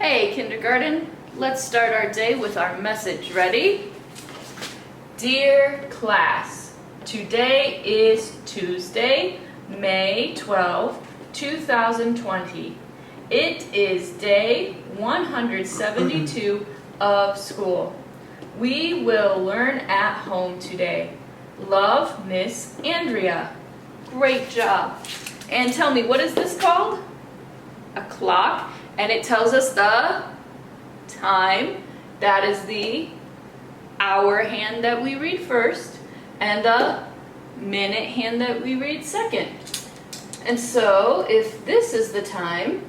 Hey, kindergarten, let's start our day with our message. Ready? Dear class, today is Tuesday, May 12, 2020. It is day 172 of school. We will learn at home today. Love, Miss Andrea. Great job. And tell me, what is this called? A clock. And it tells us the time. That is the hour hand that we read first, and the minute hand that we read second. And so if this is the time,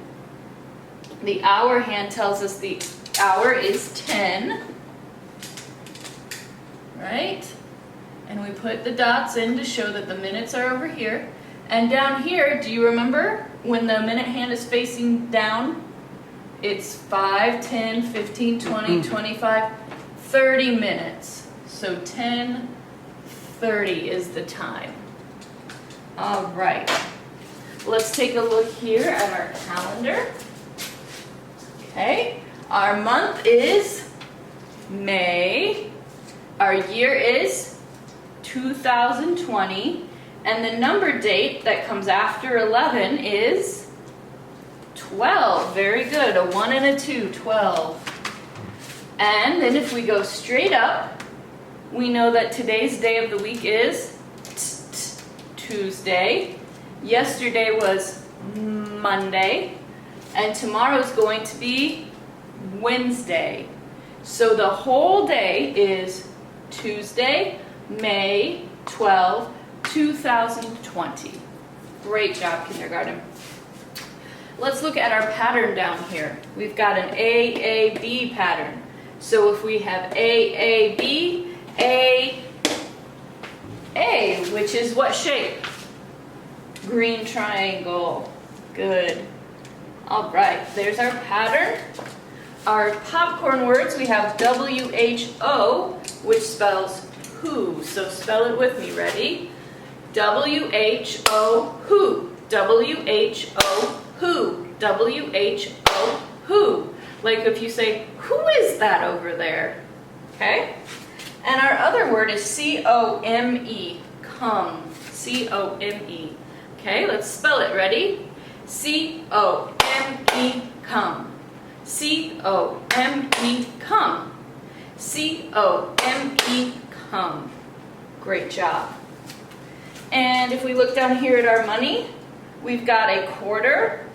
the hour hand tells us the hour is 10, right? And we put the dots in to show that the minutes are over here. And down here, do you remember when the minute hand is facing down? It's 5, 10, 15, 20, 25, 30 minutes. So 10:30 is the time. All right. Let's take a look here at our calendar. Okay. Our month is May. Our year is 2020. And the number date that comes after 11 is 12. Very good. A 1 and a 2, 12. And then if we go straight up, we know that today's day of the week is Tuesday. Yesterday was Monday. And tomorrow's going to be Wednesday. So the whole day is Tuesday, May 12, 2020. Great job, kindergarten. Let's look at our pattern down here. We've got an AAB pattern. So if we have AAB, A, which is what shape? Green triangle. Good. All right, there's our pattern. Our popcorn words, we have WHO, which spells who. So spell it with me. Ready? WHO, who. WHO, who. WHO, who. Like if you say, who is that over there? Okay? And our other word is C-O-M-E, come. C-O-M-E. Okay, let's spell it. Ready? C-O-M-E, come. C-O-M-E, come. C-O-M-E, come. Great job. And if we look down here at our money, we've got a quarter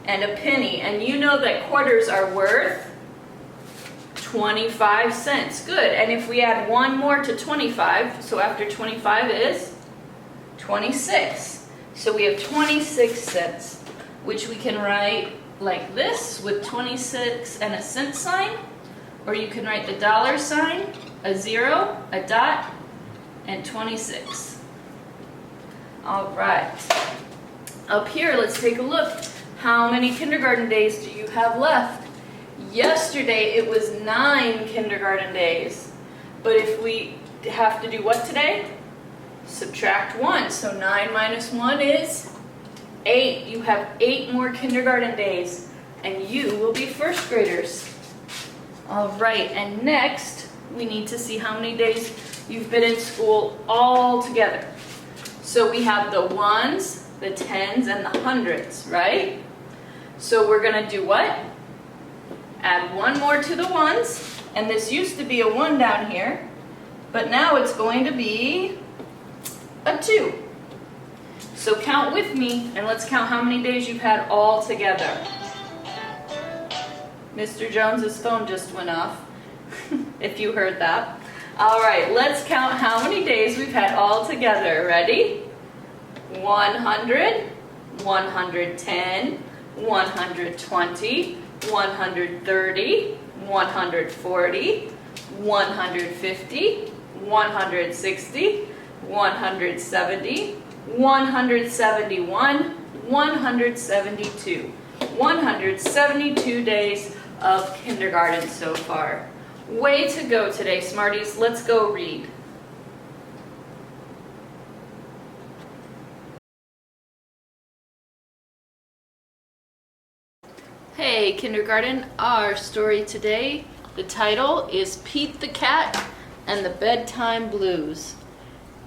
and a penny. And you know that quarters are worth 25 cents. Good. And if we add one more to 25, so after 25 is 26. So we have 26 cents, which we can write like this with 26 and a cent sign. Or you can write the dollar sign, a 0, a dot, and 26. All right. Up here, let's take a look. How many kindergarten days do you have left? Yesterday, it was 9 kindergarten days. But if we have to do what today? Subtract 1. So 9 minus 1 is 8. You have 8 more kindergarten days, and you will be first graders. All right, and next, we need to see how many days you've been in school all together. So we have the ones, the tens, and the hundreds, right? So we're going to do what? Add one more to the ones, and this used to be a 1 down here, but now it's going to be a 2. So count with me, and let's count how many days you've had all together. Mr. Jones's phone just went off, if you heard that. All right, let's count how many days we've had all together. Ready? 100, 110, 120, 130, 140, 150, 160, 170, 171, 172. 172 days of kindergarten so far. Way to go today, Smarties. Let's go read. Hey, kindergarten, our story today, the title is Pete the Cat and the Bedtime Blues.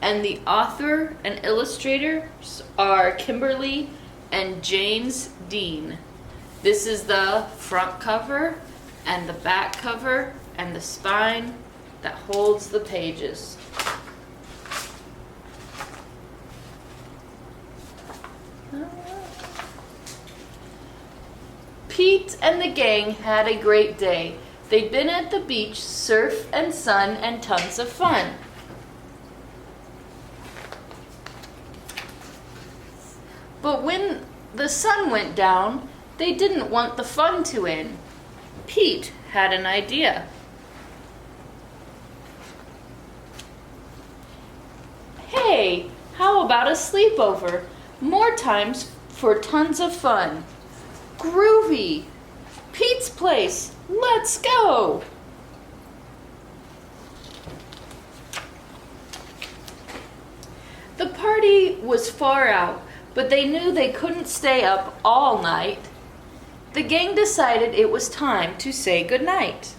And the author and illustrators are Kimberly and James Dean. This is the front cover and the back cover and the spine that holds the pages. Pete and the gang had a great day. They'd been at the beach, surf and sun, and tons of fun. But when the sun went down, they didn't want the fun to end. Pete had an idea. Hey, how about a sleepover? More times for tons of fun. Groovy! Pete's place! Let's go! The party was far out, but they knew they couldn't stay up all night. The gang decided it was time to say goodnight.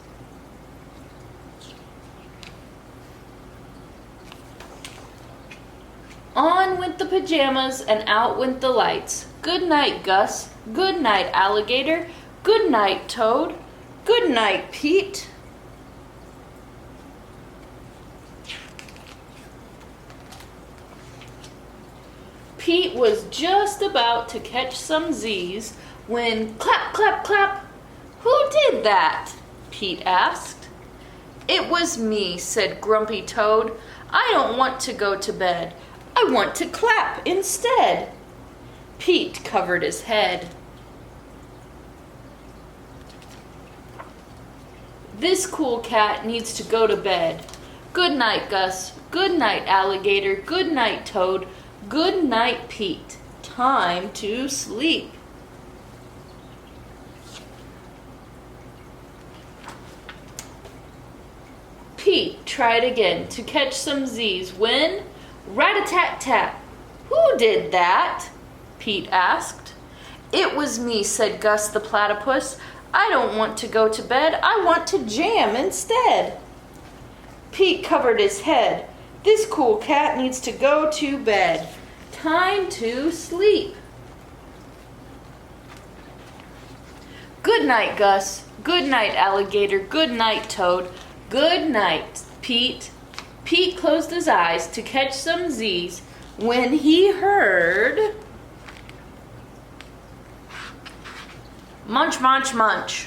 On went the pajamas and out went the lights. Good night, Gus. Good night, Alligator. Good night, Toad. Good night, Pete. Pete was just about to catch some Z's when clap, clap, clap. Who did that? Pete asked. It was me, said Grumpy Toad. I don't want to go to bed. I want to clap instead. Pete covered his head. This cool cat needs to go to bed. Good night, Gus. Good night, Alligator. Good night, Toad. Good night, Pete. Time to sleep. Pete tried again to catch some Z's when rat-a-tat-tat. Who did that? Pete asked. It was me, said Gus the platypus. I don't want to go to bed. I want to jam instead. Pete covered his head. This cool cat needs to go to bed. Time to sleep. Good night, Gus. Good night, Alligator. Good night, Toad. Good night, Pete. Pete closed his eyes to catch some Z's when he heard munch, munch, munch.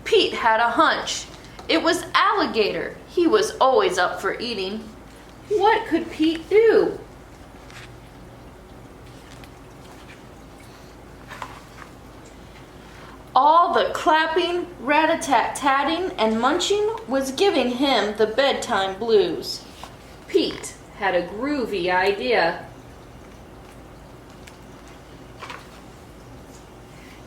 Pete had a hunch. It was Alligator. He was always up for eating. What could Pete do? All the clapping, rat-a-tat-tatting, and munching was giving him the bedtime blues. Pete had a groovy idea.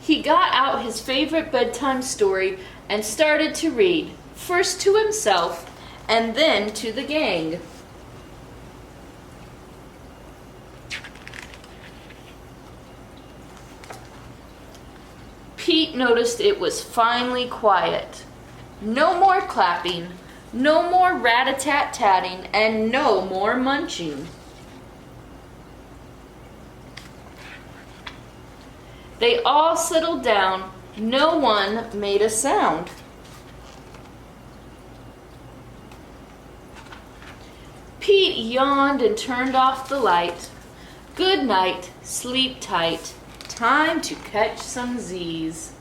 He got out his favorite bedtime story and started to read, first to himself and then to the gang. Pete noticed it was finally quiet. No more clapping, no more rat-a-tat-tatting, and no more munching. They all settled down. No one made a sound. Pete yawned and turned off the light. Good night, sleep tight. Time to catch some Z's.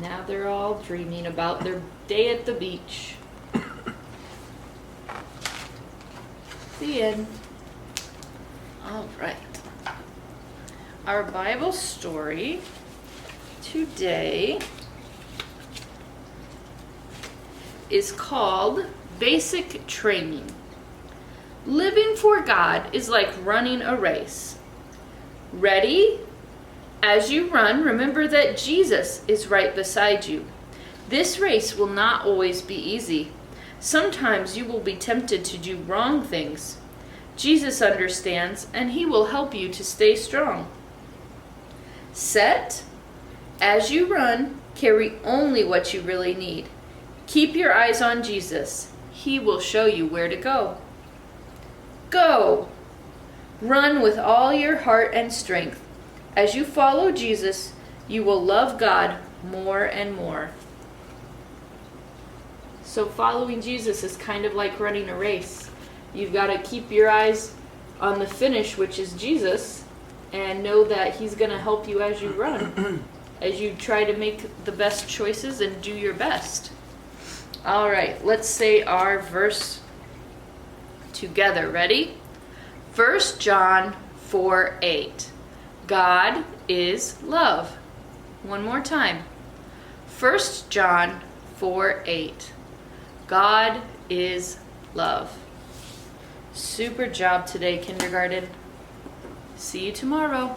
Now they're all dreaming about their day at the beach. The end. All right. Our Bible story today is called Basic Training. Living for God is like running a race. Ready? As you run, remember that Jesus is right beside you. This race will not always be easy. Sometimes you will be tempted to do wrong things. Jesus understands, and he will help you to stay strong. Set. As you run, carry only what you really need. Keep your eyes on Jesus. He will show you where to go. Go. Run with all your heart and strength. As you follow Jesus, you will love God more and more. So following Jesus is kind of like running a race. You've got to keep your eyes on the finish, which is Jesus, and know that he's going to help you as you run, as you try to make the best choices and do your best. All right, let's say our verse together. Ready? 1 John 4:8. God is love. One more time. 1 John 4:8. God is love. Super job today, kindergarten. See you tomorrow.